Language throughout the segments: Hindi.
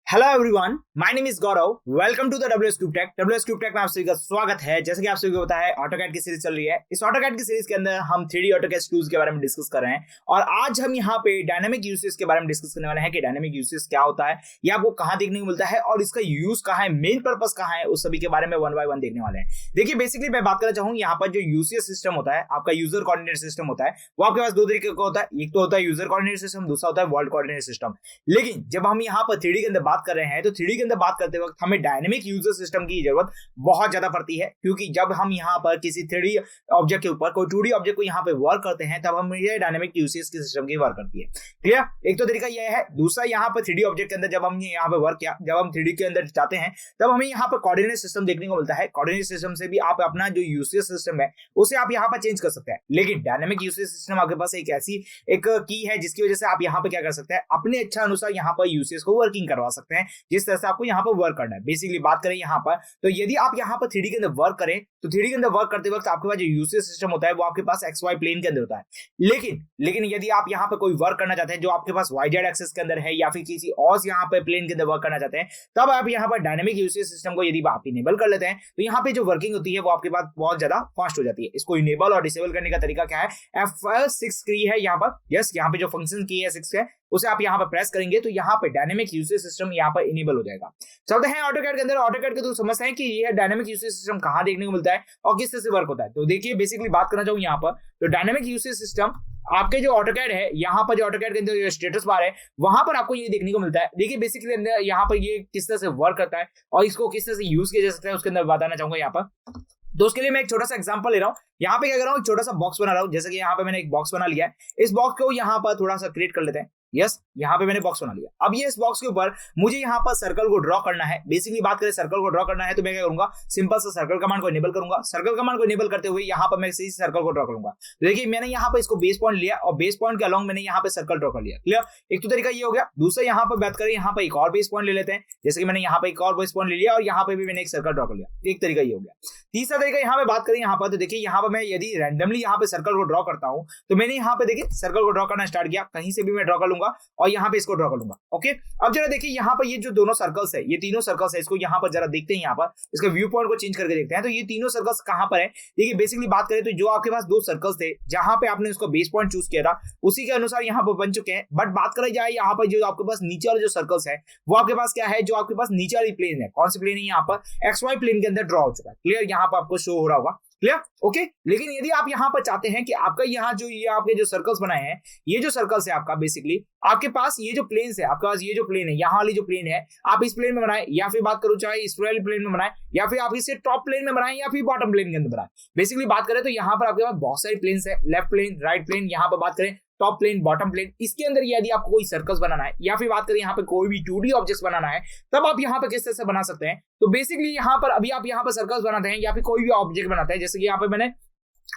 Hello everyone, my name is Gaurav. Welcome to the WsCubeTech। WsCubeTech में आप सभी का स्वागत है। जैसे कि आप सभी को पता है, AutoCAD की सीरीज चल रही है। इस AutoCAD की सीरीज के अंदर हम 3D AutoCAD टूल्स के बारे में डिस्कस कर रहे हैं और आज हम यहाँ पे डायनामिक यूसेज के बारे में डिस्कस करने वाले हैं कि डायनामिक यूसेज क्या होता है, ये आपको कहाँ देखने को मिलता है और इसका यूज कहाँ है, मेन पर्पस कहाँ है, उस सभी के बारे में वन बाय वन देखने वाले हैं। देखिए, बेसिकली मैं बात करना चाहूँ यहाँ पर जो यूसीएस सिस्टम होता है, आपका यूजर कोऑर्डिनेट सिस्टम होता है, वो आपके पास दो तरीके का होता है। एक तो होता है यूजर कोऑर्डिनेट सिस्टम, दूसरा होता है वर्ल्ड कोऑर्डिनेट सिस्टम। लेकिन जब हम यहाँ पर 3D के अंदर बात कर रहे हैं तो 3D के अंदर बात करते वक्त हमें डायनेमिक यूजर सिस्टम की जरूरत बहुत ज्यादा पड़ती है, क्योंकि जब हम यहाँ पर किसी 3D ऑब्जेक्ट के ऊपर कोई 2D ऑब्जेक्ट को यहाँ पे वर्क करते हैं तब हम ये डायनेमिक यूसेज की सिस्टम की वर्क करती है। क्लियर? एक तो तरीका यह है। दूसरा, यहाँ पर 3D ऑब्जेक्ट के अंदर जब हम यहाँ पे वर्क किया, जब हम 3D के अंदर जाते हैं तब हमें यहाँ पर कोऑर्डिनेट सिस्टम देखने को मिलता है। कोऑर्डिनेट सिस्टम से भी आप अपना जो यूसेज सिस्टम है उसे आप यहाँ पर चेंज कर सकते हैं। लेकिन डायनेमिक यूसेज सिस्टम आपके पास एक ऐसी एक की है जिसकी वजह से आप यहाँ पे क्या कर सकते हैं, अपने इच्छा अनुसार यहाँ पर यूसेज को वर्किंग करवा सकते हैं जिस तरह से आपको यहाँ पर वर्क करना है। बेसिकली बात करें यहाँ पर, तो यदि आप यहाँ पर 3D के अंदर वर्क करें तो 3D के अंदर वर्क करते वक्त आपके पास जो यूसेज सिस्टम होता है वो आपके पास XY प्लेन के अंदर होता है। लेकिन यदि आप यहाँ पर कोई वर्क करना चाहते हैं जो आपके पास YZ एक्सिस के अंदर है या फिर किसी और यहाँ पे प्लेन के अंदर वर्क करना चाहते हैं, तब आप यहाँ पर डायनेमिक यूसेज सिस्टम को यदि आप इनेबल कर लेते हैं तो यहाँ पे जो वर्किंग होती है वो आपके पास बहुत ज्यादा फास्ट हो जाती है। इसको इनेबल और डिसेबल करने का तरीका क्या है, F6 की है यहाँ पर। यस, यहाँ पे जो फंक्शन की है 6 है उसे आप यहाँ पर प्रेस करेंगे तो यहाँ पे डायनेमिक यूसेज सिस्टम यहाँ पर इनेबल हो जाएगा। चलते हैं AutoCAD के अंदर। AutoCAD के तो समझते हैं कि ये डायनेमिक यूसेज सिस्टम कहाँ देखने को मिलता है और किस तरह से वर्क होता है। तो देखिए, बेसिकली बात करना चाहूँ यहाँ पर, तो डायनेमिक यूसेज सिस्टम आपके जो AutoCAD है, यहाँ पर जो AutoCAD के अंदर जो स्टेटस बार है वहां पर आपको ये देखने को मिलता है। देखिए, बेसिकली अंदर यहाँ पर ये किस तरह से वर्क करता है और इसको किस तरह से यूज किया जा सकता है उसके अंदर बताना चाहूंगा यहाँ पर। तो उसके लिए मैं एक छोटा सा एग्जांपल ले रहा हूँ। यहाँ पे क्या कर रहा हूँ, छोटा सा बॉक्स बना रहा हूँ। जैसे कि यहाँ पे मैंने एक बॉक्स बना लिया है, इस बॉक्स को यहाँ पर थोड़ा सा क्रिएट कर लेते हैं। यस, यहाँ पे मैंने बॉक्स बना लिया। अब ये इस बॉक्स के ऊपर मुझे यहाँ पर सर्कल को ड्रॉ करना है। बेसिकली बात करें सर्कल को ड्रॉ करना है तो मैं क्या करूंगा, सिंपल सा सर्कल कमांड को इनेबल करूंगा। सर्कल कमांड को इनेबल करते हुए यहाँ पर मैं इसी सर्कल को ड्रॉ करूंगा। तो देखिए, मैंने यहाँ पर इसको बेस पॉइंट लिया और बेस पॉइंट के अलॉन्ग मैंने यहाँ पे सर्कल ड्रॉ कर लिया। क्लियर? एक तो तरीका ये हो गया। दूसरा, यहाँ पर बात करें, यहाँ पर एक और बेस पॉइंट ले लेते हैं। जैसे कि मैंने यहाँ पे एक और बेस पॉइंट ले लिया और यहाँ पे भी मैंने एक सर्कल ड्रॉ कर लिया। एक तरीका ये हो गया। तीसरा तरीका यहाँ पे बात करें यहाँ पर, तो देखिए यहाँ पर मैं यदि रैंडमली यहाँ पे सर्कल को ड्रॉ करता हूँ तो मैंने यहाँ पे देखिए सर्कल को ड्रॉ करना स्टार्ट किया, कहीं से भी मैं ड्रॉ कर लूंगा और यहाँ पे इसको ड्रॉ कर लूंगा। ओके, अब जरा देखिए यहाँ पर ये जो दोनों सर्कल्स है, ये तीनों सर्कल्स है, इसको यहाँ पर जरा देखते हैं। यहाँ पर इसके व्यू पॉइंट को चेंज करके देखते हैं तो ये तीनों सर्कल्स कहाँ पर है। देखिए, बेसिकली बात करें तो जो आपके पास दो सर्कल्स थे जहां पे आपने इसको बेस पॉइंट चूज किया था उसी के अनुसार यहाँ पर बन चुके हैं। बट बात करें जाए यहाँ पर जो आपके पास नीचे वाले जो सर्कल्स है वो आपके पास क्या है, जो आपके पास नीचे वाली प्लेन है, कौन सी प्लेन है, यहाँ पर XY प्लेन के अंदर ड्रॉ हो चुका है। क्लियर? यहाँ पर आपको शो हो रहा होगा। क्लियर? ओके। लेकिन यदि आप यहाँ पर चाहते हैं कि आपका यहाँ जो ये आपके जो सर्कल्स बनाए हैं, ये जो सर्कल्स है आपका, बेसिकली आपके पास ये जो प्लेन्स है, आपके पास ये जो प्लेन है, यहाँ वाली जो प्लेन है, आप इस प्लेन में बनाए या फिर बात करूं चाहे इस वाली प्लेन में बनाए या फिर आप इसे टॉप प्लेन में बनाए या फिर बॉटम प्लेन के अंदर बनाए। बेसिकली बात करें तो यहाँ पर आपके पास बहुत सारी प्लेन्स है, लेफ्ट प्लेन, राइट प्लेन, यहाँ पर बात करें टॉप प्लेन, बॉटम प्लेन। इसके अंदर यदि आपको कोई सर्कल्स बनाना है या फिर बात करें यहाँ पे कोई भी 2D ऑब्जेक्ट्स बनाना है तब आप यहाँ पे किस तरह से बना सकते हैं। तो बेसिकली यहाँ पर अभी आप यहाँ पर सर्कल्स बनाते हैं या फिर कोई भी ऑब्जेक्ट बनाते हैं, जैसे कि यहाँ पे मैंने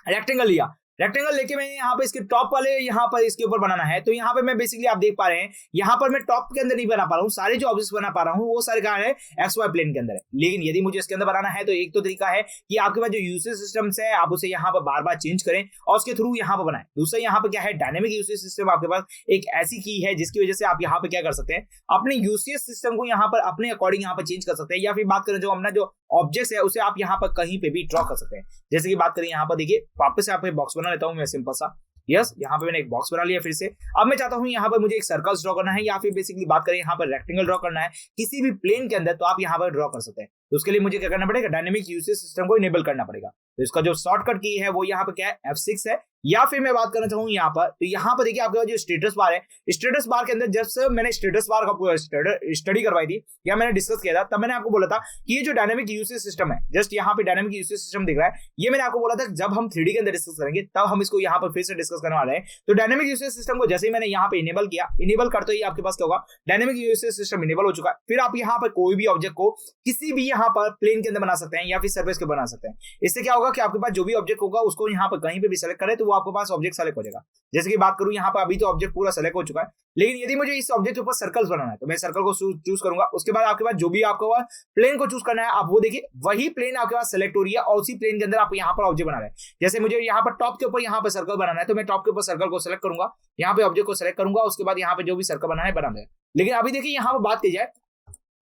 रेक्टेंगल लिया, रेक्टेंगल लेके मैंने यहाँ पे इसके टॉप वाले यहाँ पर इसके ऊपर बनाना है। तो यहाँ पे मैं बेसिकली आप देख पा रहे हैं यहाँ पर मैं टॉप के अंदर नहीं बना पा रहा हूँ, सारे जो ऑब्जेक्ट्स बना पा रहा हूँ वो सारे कहाँ है, XY प्लेन के अंदर है। लेकिन यदि मुझे इसके अंदर बनाना है तो एक तो तरीका है कि आपके पास जो यूसेज सिस्टम्स है आप उसे यहाँ पर बार बार चेंज करें और उसके थ्रू यहाँ पर बनाए। दूसरा, यहाँ पर क्या है, डायनेमिक यूसेज सिस्टम आपके पास एक ऐसी की है जिसकी वजह से आप यहाँ पे क्या कर सकते हैं, अपने यूसेज सिस्टम को यहाँ पर अपने अकॉर्डिंग यहाँ पर चेंज कर सकते हैं या फिर बात करें जो अपना जो ऑब्जेक्ट्स है उसे आप यहाँ पर कहीं पे भी ड्रॉ कर सकते हैं। जैसे कि बात करें यहाँ पर, देखिए वापस से आप बॉक्स बना लेता हूँ मैं सिंपल सा। यस, यहाँ पे मैंने एक बॉक्स बना लिया फिर से। अब मैं चाहता हूँ यहाँ पर मुझे एक सर्कल्स ड्रॉ करना है या फिर बेसिकली बात करें यहाँ पर रेक्टेंगल ड्रॉ करना है किसी भी प्लेन के अंदर, तो आप यहाँ पर ड्रॉ कर सकते हैं। तो उसके लिए मुझे क्या करना पड़ेगा, डायनेमिक यूसेज सिस्टम को इनेबल करना पड़ेगा। तो इसका जो शॉर्टकट की है वो यहाँ पर क्या है, F6 है। या फिर मैं बात करना चाहूँ यहाँ पर, तो यहाँ पर देखिए आपके पास जो स्टेटस बार है, स्टेटस बार के अंदर जब से मैंने स्टेटस बार का स्टडी करवाई थी या मैंने डिस्कस किया था तब मैंने आपको बोला था कि ये जो डायनेमिक यूसेज सिस्टम है, जस्ट यहाँ पे डायनेमिक यूसेज सिस्टम दिख रहा है, ये मैंने आपको बोला था जब हम 3D के अंदर डिस्कस करेंगे तब हम इसको यहाँ पर फिर से डिस्कस करने वाले हैं। तो डायनेमिक यूसेज सिस्टम को जैसे ही मैंने यहाँ पे इनेबल किया, इनेबल करते ही आपके पास क्या होगा, डायनेमिक यूसेज सिस्टम इनेबल हो चुका है। फिर आप यहाँ पर कोई भी ऑब्जेक्ट को किसी भी यहाँ पर प्लेन के अंदर बना सकते हैं या फिर सर्फेस के बना सकते हैं। इससे क्या होगा कि आपके पास जो भी ऑब्जेक्ट होगा उसको यहाँ पर कहीं पे भी सेलेक्ट करें तो वो आपके पास ऑब्जेक्ट सेलेक्ट हो जाएगा। जैसे कि बात करूं यहाँ पर, अभी तो ऑब्जेक्ट पूरा सेलेक्ट हो चुका है, लेकिन यदि मुझे इस ऑब्जेक्ट के ऊपर सर्कल्स बनाना है तो मैं सर्कल को चूज करूंगा। उसके बाद आपके पास जो भी आपको प्लेन को चूज करना है, आप वो देखिए वही प्लेन आपके पास सेलेक्ट हो रही है और उसी प्लेन के अंदर आप यहाँ पर ऑब्जेक्ट बना रहे हैं। जैसे मुझे यहाँ पर टॉप के ऊपर यहाँ पर सर्कल बनाना है तो मैं टॉप के ऊपर सर्कल को सेलेक्ट करूंगा, यहाँ पे ऑब्जेक्ट को सेलेक्ट करूंगा, उसके बाद यहाँ पे जो भी सर्कल बनाना है बना देगा। लेकिन अभी देखिए यहाँ पर बात की जाए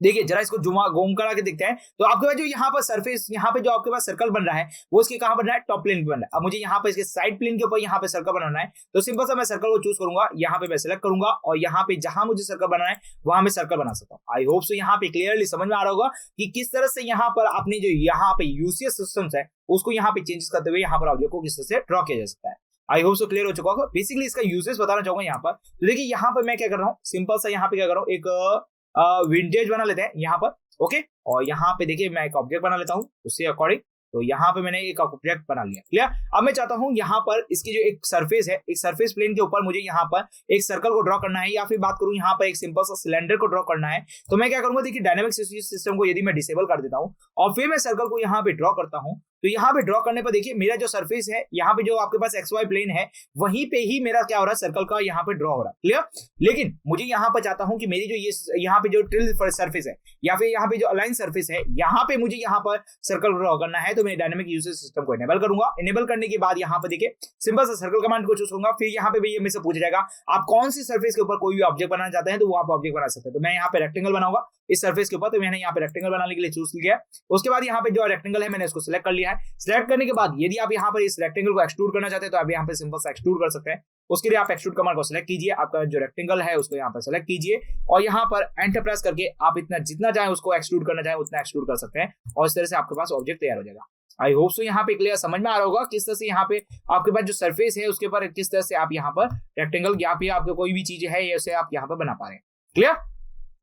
देखिए जरा इसको घूम करा के देखते हैं, तो आपके पास जो यहाँ पर सरफेस, यहाँ पे जो आपके पास सर्कल बन रहा है वो इसके कहाँ बन रहा है, टॉप प्लेन पे बन रहा है। अब मुझे यहाँ पे इसके साइड प्लेन के ऊपर यहाँ पे सर्कल बनाना है, तो सिंपल सा मैं सर्कल को चूज करूंगा, यहाँ पे मैं सेलेक्ट करूंगा और यहाँ पे जहां मुझे सर्कल बनाना है वहां मैं सर्कल बना सकता हूँ। आई होप सो यहाँ पे क्लियरली समझ में आ रहा होगा कि किस तरह से यहाँ पर आपने जो यहाँ पे यूसीएस सिस्टम्स है उसको यहाँ पे चेंजेस करते हुए यहाँ पर ऑब्जेक्ट को किस तरह से ड्रॉ किया जा सकता है। आई होप सो क्लियर हो चुका होगा। बेसिकली इसका यूसेज बताना चाहूंगा यहाँ पर। तो देखिए यहाँ पर मैं क्या कर रहा हूँ, सिंपल सा यहाँ पे क्या कर रहा हूँ, एक विंटेज बना लेते हैं यहाँ पर, ओके। और यहाँ पे देखिए मैं एक ऑब्जेक्ट बना लेता हूँ उससे अकॉर्डिंग, तो यहाँ पे मैंने एक ऑब्जेक्ट बना लिया, क्लियर। अब मैं चाहता हूँ यहाँ पर इसकी जो एक सरफेस है, एक सरफेस प्लेन के ऊपर मुझे यहाँ पर एक सर्कल को ड्रॉ करना है, या फिर बात करूँ यहाँ पर एक सिंपल सा सिलेंडर को ड्रॉ करना है। तो मैं क्या करूंगा, देखिए डायनामिक सिस्टम को यदि मैं डिसेबल कर देता हूँ और फिर मैं सर्कल को यहाँ पे ड्रॉ करता हूँ, तो यहाँ पे ड्रॉ करने पर देखिए मेरा जो सरफेस है, यहाँ पे जो आपके पास XY प्लेन है वहीं पे ही मेरा क्या हो रहा है, सर्कल का यहाँ पे ड्रॉ हो रहा है, क्लियर। लेकिन मुझे यहाँ पर चाहता हूँ कि मेरी जो ये यहाँ पे जो टिल सरफेस है या फिर यहाँ पे जो अलाइन सरफेस है, यहाँ पे मुझे यहाँ पर सर्कल ड्रॉ करना है, तो मैं डायनामिक यूसेज सिस्टम को इनेबल करूंगा। इनेबल करने के बाद यहाँ पे देखिए सिंपल सा सर्कल कमांड को चूज करूंगा, फिर यहाँ पे भी मेरे से पूछ जाएगा आप कौन सी सरफेस के ऊपर कोई भी ऑब्जेक्ट बनाना चाहते हैं, तो वो आप ऑब्जेक्ट बना सकते हैं। तो मैं यहाँ पे रेक्टेंगल बनाऊंगा इस सरफेस के ऊपर, तो मैंने यहाँ पे रेक्टेंगल बनाने के लिए चूज किया है। उसके बाद यहाँ पे जो रेक्टेंगल है मैंने इसको सिलेक्ट कर लिया है। सिलेक्ट करने के बाद यदि आप यहाँ पर इस रेक्टेंगल को एक्सट्रूड करना चाहते हैं तो आप यहाँ पे सिंपल सा एक्सट्रूड कर सकते हैं। उसके लिए आप एक्सट्रूड कमांड को सिलेक्ट कीजिए, आपका जो रेक्टेंगल है उसको यहाँ पर सिलेक्ट कीजिए और यहाँ पर एंटर प्रेस करके आप इतना जितना चाहे उसको एक्सट्रूड करना चाहे उतना एक्सट्रूड कर सकते हैं और इस तरह से आपके पास ऑब्जेक्ट तैयार हो जाएगा। आई होप सो यहाँ पे क्लियर समझ में आ रहा होगा किस तरह से यहाँ पे आपके पास जो सरफेस है उसके ऊपर किस तरह से आप यहाँ पर रेक्टेंगल या फिर आपको कोई भी चीज है उसे आप यहाँ पर बना पा रहे हैं, क्लियर।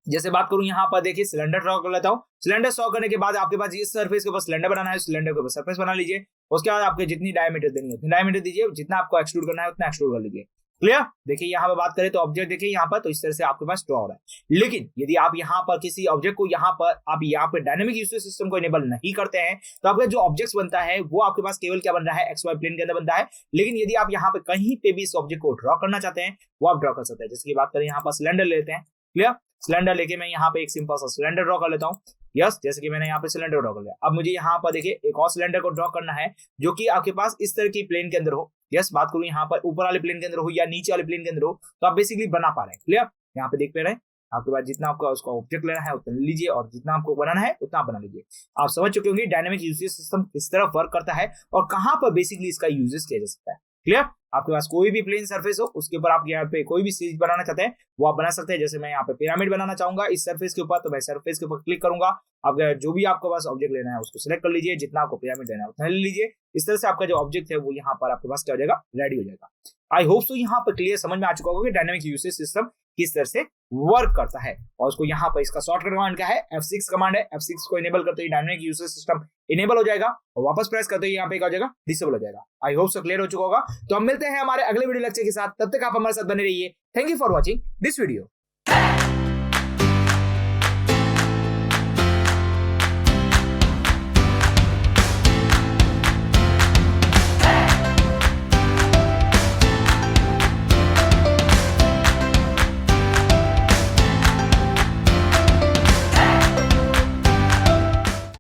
जैसे बात करूं यहाँ पर देखिए सिलेंडर ड्रॉ कर लेता हूँ। सिलेंडर ड्रॉ करने के बाद आपके पास इस सरफेस के ऊपर सिलेंडर बनाना है, सिलेंडर के ऊपर सरफेस बना लीजिए। उसके बाद आपके जितनी डायमीटर देनी है उतनी डायमीटर दीजिए, जितना आपको एक्सट्रूड करना है उतना एक्सट्रूड कर लीजिए, क्लियर। देखिए यहाँ पर बात करें तो ऑब्जेक्ट देखिए यहाँ पर, तो इस तरह से आपके पास ड्रॉ हो रहा है। लेकिन यदि आप यहाँ पर किसी ऑब्जेक्ट को यहाँ पर डायनामिक यूसेज सिस्टम को इनेबल नहीं करते हैं तो आपका जो ऑब्जेक्ट बनता है वो आपके पास केवल क्या बन रहा है, XY प्लेन के अंदर बनता है। लेकिन यदि आप यहाँ पे कहीं पे भी इस ऑब्जेक्ट को ड्रॉ करना चाहते हैं वो आप ड्रॉ कर सकते हैं। जैसे की बात करें यहाँ पर सिलेंडर लेते हैं, क्लियर। सिलेंडर लेके मैं यहाँ पे एक सिंपल सा सिलेंडर ड्रॉ कर लेता हूँ, यस। जैसे कि मैंने यहाँ पे सिलेंडर ड्रॉ कर लिया। अब मुझे यहाँ पर देखिए एक और सिलेंडर को ड्रॉ करना है जो कि आपके पास इस तरह की प्लेन के अंदर हो, यस। बात करूँ यहाँ पर ऊपर वाले प्लेन के अंदर हो या नीचे वाले प्लेन के अंदर हो, तो आप बेसिकली बना पा रहे हैं, क्लियर। यहाँ पे देख पा रहे हैं आपके पास जितना आपका उसका ऑब्जेक्ट लेना है उतना लीजिए और जितना आपको बनाना है उतना बना लीजिए। आप समझ चुके होंगे डायनामिक यूसेज सिस्टम किस तरह वर्क करता है और कहाँ पर बेसिकली इसका यूजेस किया जा सकता है, क्लियर। आपके पास कोई भी प्लेन सरफेस हो उसके ऊपर आप यहाँ पे कोई भी सीरीज बनाना चाहते हैं वो आप बना सकते हैं। जैसे मैं यहाँ पे पिरामिड बनाना चाहूंगा इस सरफेस के ऊपर, तो मैं सरफेस के ऊपर क्लिक करूंगा। अब जो भी आपके पास ऑब्जेक्ट लेना है उसको सिलेक्ट कर लीजिए, जितना आपको पिरामिड लेना है उतना ले लीजिए। इस तरह से आपका जो ऑब्जेक्ट है वो यहाँ पर आपके पास क्या हो जाएगा, रेडी हो जाएगा। आई होप सो यहाँ पर क्लियर समझ में आ चुका होगा कि डायनामिक यूसेज सिस्टम किस तरह से वर्क करता है। और उसको यहाँ पर इसका शॉर्टकट कमांड क्या है, F6 कमांड है। F6 को इनेबल करते ही डायनामिक यूसेज सिस्टम इनेबल हो जाएगा और वापस प्रेस करते ही यहाँ पे क्या हो जाएगा, डिसेबल हो जाएगा। आई होप सो क्लियर हो चुका होगा। तो हम मिलते हैं हमारे अगले वीडियो लेक्चर के साथ, तब तक आप हमारे साथ बने रहिए। Thank you for watching this video.